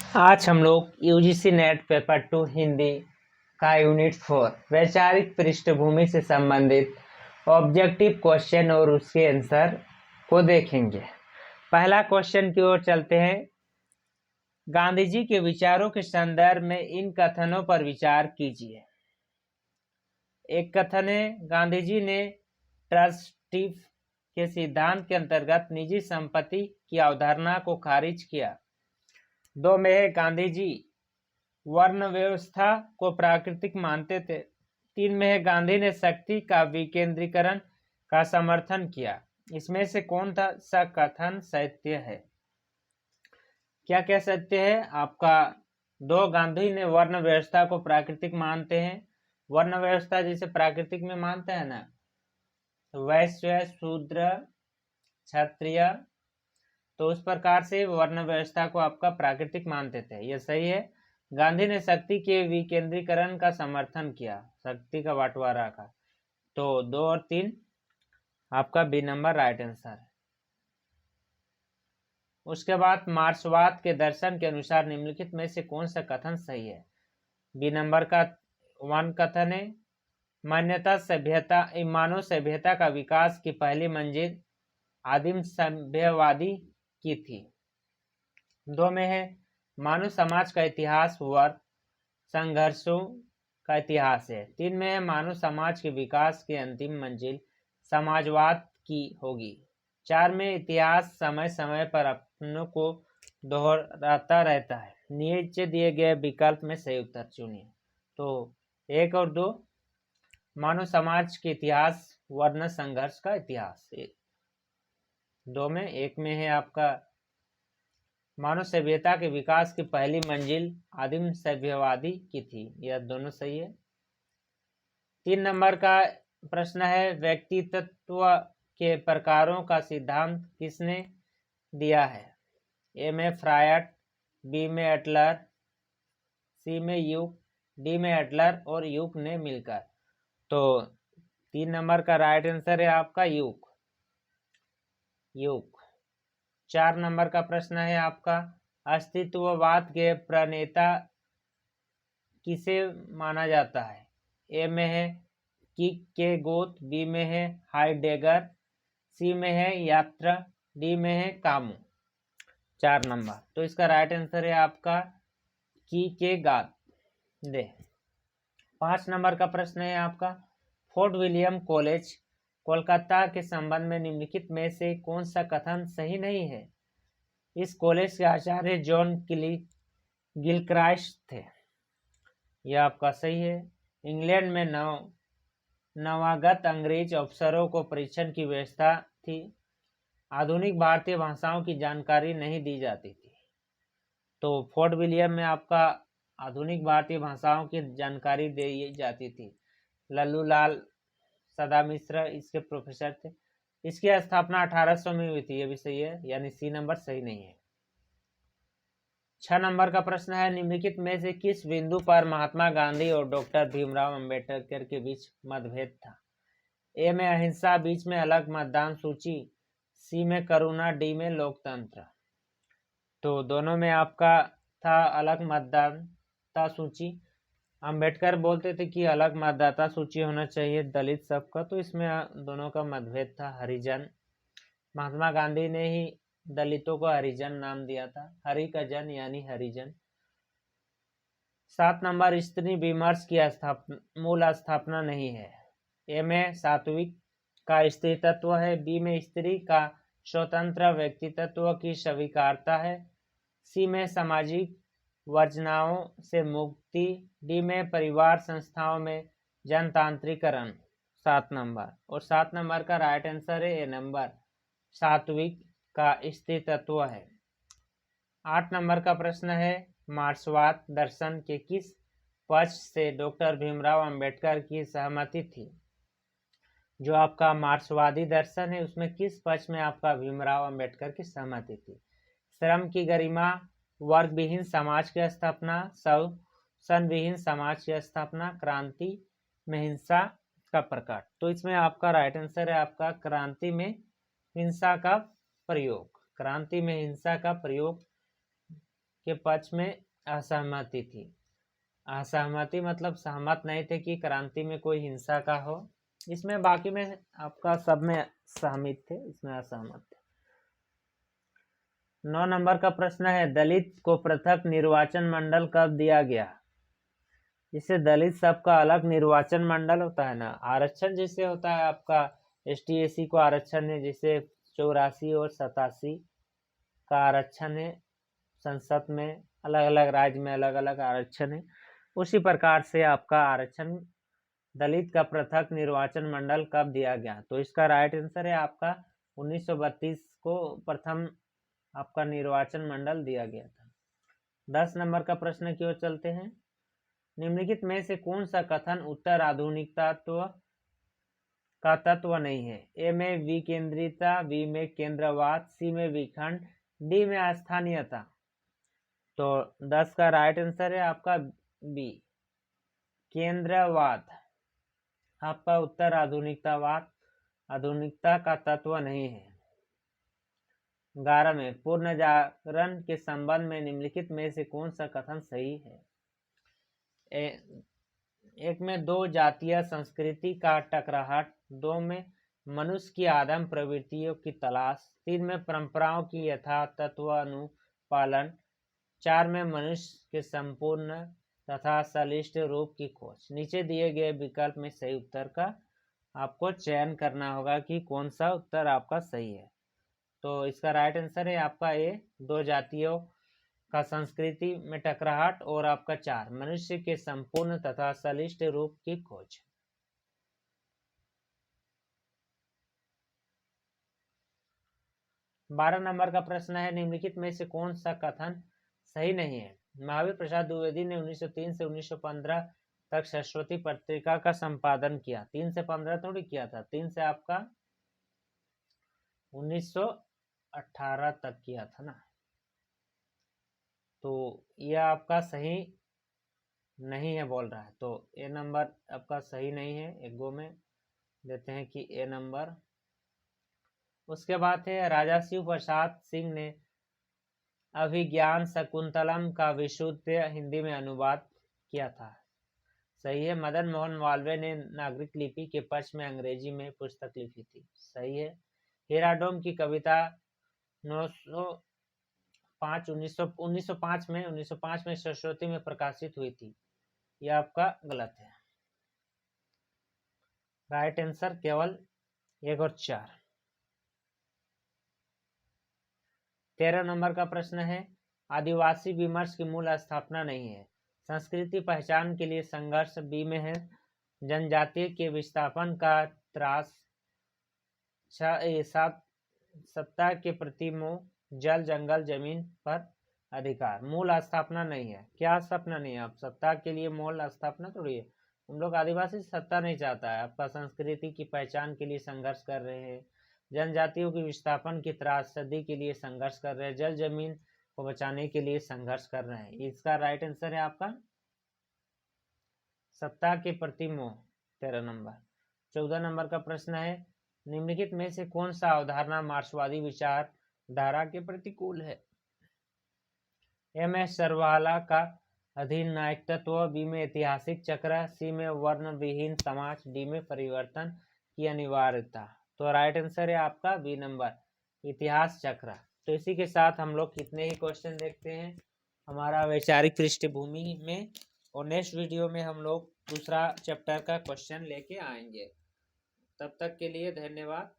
आज हम लोग यूजीसी नेट पेपर 2 हिंदी का यूनिट 4 वैचारिक पृष्ठभूमि से संबंधित ऑब्जेक्टिव क्वेश्चन और उसके आंसर को देखेंगे। पहला क्वेश्चन की ओर चलते हैं। गांधी जी के विचारों के संदर्भ में इन कथनों पर विचार कीजिए। एक कथन है, गांधी जी ने ट्रस्टी के सिद्धांत के अंतर्गत निजी संपत्ति की अवधारणा को खारिज किया। 2 में है, गांधी जी वर्ण व्यवस्था को प्राकृतिक मानते थे। 3 में है, गांधी ने शक्ति का विकेंद्रीकरण का समर्थन किया। इसमें से कौन सा कथन सत्य है? क्या क्या सत्य है आपका? 2, गांधी ने वर्ण व्यवस्था को प्राकृतिक मानते हैं। वर्ण व्यवस्था जैसे प्राकृतिक में मानते हैं ना, वैश्य, शूद्र, क्षत्रिय, तो उस प्रकार से वर्ण व्यवस्था को आपका प्राकृतिक मानते थे, यह सही है। गांधी ने शक्ति के विकेंद्रीकरण का समर्थन किया, शक्ति का बंटवारा का, तो 2 और 3 आपका बी नंबर राइट आंसर है। उसके बाद मार्क्सवाद के दर्शन के अनुसार निम्नलिखित में से कौन सा कथन सही है? बी नंबर का 1 कथन है, मान्यता सभ्यता मानव सभ्यता का विकास की पहली मंजिल आदिम सभ्यवादी की थी। 2 में है, मानव समाज का इतिहास वर्ग संघर्षों का इतिहास है। 3 में है, मानव समाज के विकास की अंतिम मंजिल समाजवाद की होगी। 4 में, इतिहास समय समय पर अपनों को दोहराता रहता है। नीचे दिए गए विकल्प में सही उत्तर चुनिए। तो 1 और 2, मानव समाज के इतिहास वर्ण संघर्ष का इतिहास। 2 में, 1 में है आपका मानव सभ्यता के विकास की पहली मंजिल आदिम सभ्यवादी की थी, यह दोनों सही है। 3 नंबर का प्रश्न है, व्यक्तित्व के प्रकारों का सिद्धांत किसने दिया है? ए में फ्रायड, बी में एटलर, सी में यूक, डी में एटलर और यूक ने मिलकर। तो 3 नंबर का राइट आंसर है आपका यूक। 4 नंबर का प्रश्न है आपका, अस्तित्ववाद के प्रणेता किसे माना जाता है? ए में है किर्केगोद, बी में है हाइडेगर, सी में है यात्रा, डी में है कामू। 4 नंबर, तो इसका राइट आंसर है आपका किर्केगाद। 5 नंबर का प्रश्न है आपका, फोर्ट विलियम कॉलेज कोलकाता के संबंध में निम्नलिखित में से कौन सा कथन सही नहीं है? इस कॉलेज के आचार्य जॉन गिलक्राइस्ट थे, यह आपका सही है। इंग्लैंड में नवागत अंग्रेज अफसरों को परीक्षण की व्यवस्था थी। आधुनिक भारतीय भाषाओं की जानकारी नहीं दी जाती थी। तो फोर्ट विलियम में आपका आधुनिक भारतीय भाषाओं की जानकारी दी जाती थी। लल्लू लाल सदा मिश्र इसके प्रोफेसर थे। इसकी स्थापना 1800 में हुई थी, यह भी सही है, यानी सी नंबर सही नहीं है। 6 नंबर का प्रश्न है, निम्नलिखित में से किस बिंदु पर महात्मा गांधी और डॉक्टर भीमराव अंबेडकर के बीच मतभेद था? ए में अहिंसा, बीच में अलग मतदान सूची, सी में करुणा, डी में लोकतंत्र। तो दोनों में आपका था अलग मतदाता सूची। अंबेडकर बोलते थे कि अलग मतदाता सूची होना चाहिए दलित सबका, तो इसमें दोनों का मतभेद था। हरिजन, महात्मा गांधी ने ही दलितों को हरिजन नाम दिया था, हरि का जन यानी हरिजन। 7 नंबर, स्त्री विमर्श की मूल स्थापना नहीं है। ए में सात्विक का स्त्री तत्व है, बी में स्त्री का स्वतंत्र व्यक्तित्व की स्वीकारता है, सी में सामाजिक वर्जनाओं से मुक्ति, डी में परिवार संस्थाओं में जनतांत्रिकरण। 7 नंबर, और 7 नंबर का राइट आंसर है ए नंबर, सात्विक का स्त्री तत्व है। 8 नंबर का प्रश्न है, मार्क्सवाद दर्शन के किस पक्ष से डॉक्टर भीमराव अंबेडकर की सहमति थी? जो आपका मार्क्सवादी दर्शन है उसमें किस पक्ष में आपका भीमराव अंबेडकर की सहमति थी? श्रम की गरिमा, वर्ग विहीन समाज की स्थापना, शोषण विहीन समाज की स्थापना, क्रांति में हिंसा का प्रकट। तो इसमें आपका राइट आंसर है आपका क्रांति में हिंसा का प्रयोग। क्रांति में हिंसा का प्रयोग के पक्ष में असहमति थी। असहमति मतलब सहमत नहीं थे कि क्रांति में कोई हिंसा का हो। इसमें बाकी में आपका सब में सहमत थे, इसमें असहमत थे। 9 नंबर का प्रश्न है, दलित को पृथक निर्वाचन मंडल कब दिया गया? जिससे दलित सबका अलग निर्वाचन मंडल होता है ना, आरक्षण जिससे होता है आपका ST SC को आरक्षण है, जिसे 84 और 87 का आरक्षण है, संसद में अलग अलग राज्य में अलग अलग आरक्षण है। उसी प्रकार से आपका आरक्षण दलित का पृथक निर्वाचन मंडल कब दिया गया? तो इसका राइट आंसर है आपका 1932 को प्रथम आपका निर्वाचन मंडल दिया गया था। 10 नंबर का प्रश्न की ओर चलते हैं। निम्नलिखित में से कौन सा कथन उत्तर आधुनिकतात्व का तत्व नहीं है? ए में विकेंद्रिता, बी में केंद्रवाद, सी में विखंड, डी में स्थानीयता। तो 10 का राइट आंसर है आपका बी, केंद्रवाद। आपका उत्तर आधुनिकतावाद आधुनिकता का तत्व नहीं है। 11 में पूर्ण जागरण के संबंध में निम्नलिखित में से कौन सा कथन सही है? एक में दो जातीय संस्कृति का टकराहट, 2 में मनुष्य की आदम प्रवृत्तियों की तलाश, 3 में परंपराओं की यथातत्व अनुपालन, 4 में मनुष्य के संपूर्ण तथा सलिष्ट रूप की खोज। नीचे दिए गए विकल्प में सही उत्तर का आपको चयन करना होगा कि कौन सा उत्तर आपका सही है। तो इसका राइट आंसर है आपका ए, दो जातियों का संस्कृति में टकराहट, और आपका 4 मनुष्य के संपूर्ण तथा सलिष्ट रूप की खोज। बारह नंबर का प्रश्न है, निम्नलिखित में से कौन सा कथन सही नहीं है? महावीर प्रसाद द्विवेदी ने 1903 से 1915 तक सरस्वती पत्रिका का संपादन किया। 3 से 15 थोड़ी किया था, 3 से आपका 1918 तक किया था ना। तो यह आपका सही नहीं है बोल रहा है, तो ए नंबर आपका सही नहीं है। एक गो में देते हैं कि ए नंबर। उसके बाद है, राजा शिव प्रसाद सिंह ने अभिज्ञान शकुंतलम का विशुद्ध हिंदी में अनुवाद किया था। सही है। मदन मोहन मालवीय ने नागरिक लिपि के पक्ष में अंग्रेजी में पुस्तक लिखी थी। सही है। हेराडोम की कविता 1905 में सरस्वती में प्रकाशित हुई थी। यह आपका गलत है। राइट आंसर केवल 1 और 4। 13 नंबर का प्रश्न है, आदिवासी विमर्श की मूल स्थापना नहीं है। संस्कृति पहचान के लिए संघर्ष बी में है। जनजातीय के विस्थापन का त्रास, सत्ता के प्रति मोह, जल जंगल जमीन पर अधिकार। मूल स्थापना नहीं है। क्या स्थापना नहीं है? आप सत्ता के लिए मूल स्थापना थोड़ी है। हम लोग आदिवासी सत्ता नहीं चाहता है, आपका संस्कृति की पहचान के लिए संघर्ष कर रहे हैं, जनजातियों की विस्थापन की त्रासदी के लिए संघर्ष कर रहे हैं, जल जमीन को बचाने के लिए संघर्ष कर रहे हैं। इसका राइट आंसर है आपका सत्ता के प्रति मोह, 13 नंबर। 14 नंबर का प्रश्न है, निम्नलिखित में से कौन सा अवधारणा मार्क्सवादी विचारधारा के प्रतिकूल है? ए में सर्वहारा का अधीन नायक तत्व, बी में ऐतिहासिक चक्र, सी में वर्ण विहीन समाज, डी में परिवर्तन की अनिवार्यता। तो राइट आंसर है आपका बी नंबर, इतिहास चक्र। तो इसी के साथ हम लोग कितने ही क्वेश्चन देखते हैं हमारा वैचारिक पृष्ठभूमि में, और नेक्स्ट वीडियो में हम लोग दूसरा चैप्टर का क्वेश्चन लेके आएंगे। तब तक के लिए धन्यवाद।